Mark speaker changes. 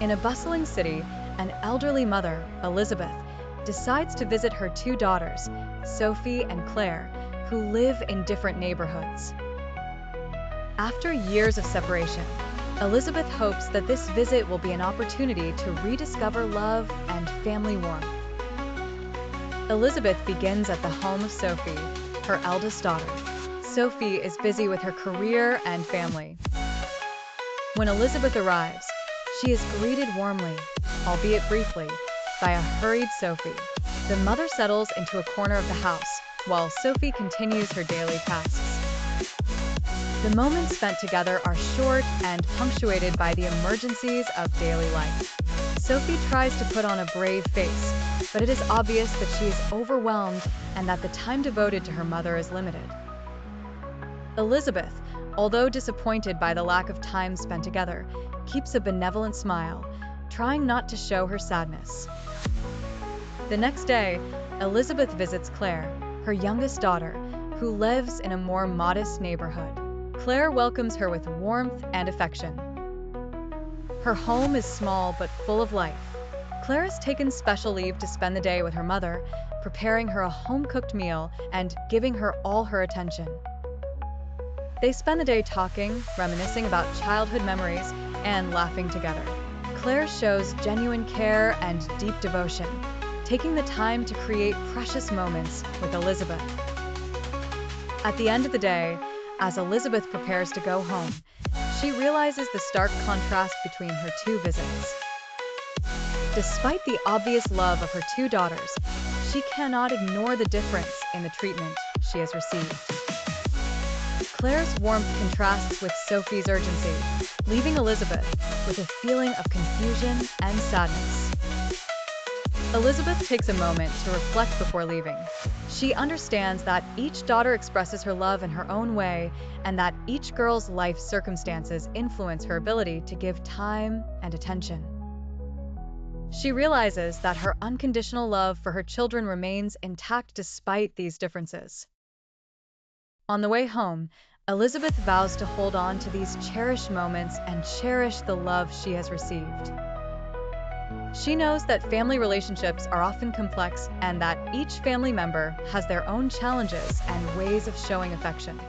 Speaker 1: In a bustling city, an elderly mother, Elizabeth, decides to visit her two daughters, Sophie and Claire, who live in different neighborhoods. After years of separation, Elizabeth hopes that this visit will be an opportunity to rediscover love and family warmth. Elizabeth begins at the home of Sophie, her eldest daughter. Sophie is busy with her career and family. When Elizabeth arrives, she is greeted warmly, albeit briefly, by a hurried Sophie. The mother settles into a corner of the house, while Sophie continues her daily tasks. The moments spent together are short and punctuated by the emergencies of daily life. Sophie tries to put on a brave face, but it is obvious that she is overwhelmed and that the time devoted to her mother is limited. Elizabeth, although disappointed by the lack of time spent together, keeps a benevolent smile, trying not to show her sadness. The next day, Elizabeth visits Claire, her youngest daughter, who lives in a more modest neighborhood. Claire welcomes her with warmth and affection. Her home is small but full of life. Claire has taken special leave to spend the day with her mother, preparing her a home-cooked meal and giving her all her attention. They spend the day talking, reminiscing about childhood memories, and laughing together. Claire shows genuine care and deep devotion, taking the time to create precious moments with Elizabeth. At the end of the day, as Elizabeth prepares to go home, she realizes the stark contrast between her two visits. Despite the obvious love of her two daughters, she cannot ignore the difference in the treatment she has received. Claire's warmth contrasts with Sophie's urgency, leaving Elizabeth with a feeling of confusion and sadness. Elizabeth takes a moment to reflect before leaving. She understands that each daughter expresses her love in her own way, and that each girl's life circumstances influence her ability to give time and attention. She realizes that her unconditional love for her children remains intact despite these differences. On the way home, Elizabeth vows to hold on to these cherished moments and cherish the love she has received. She knows that family relationships are often complex and that each family member has their own challenges and ways of showing affection.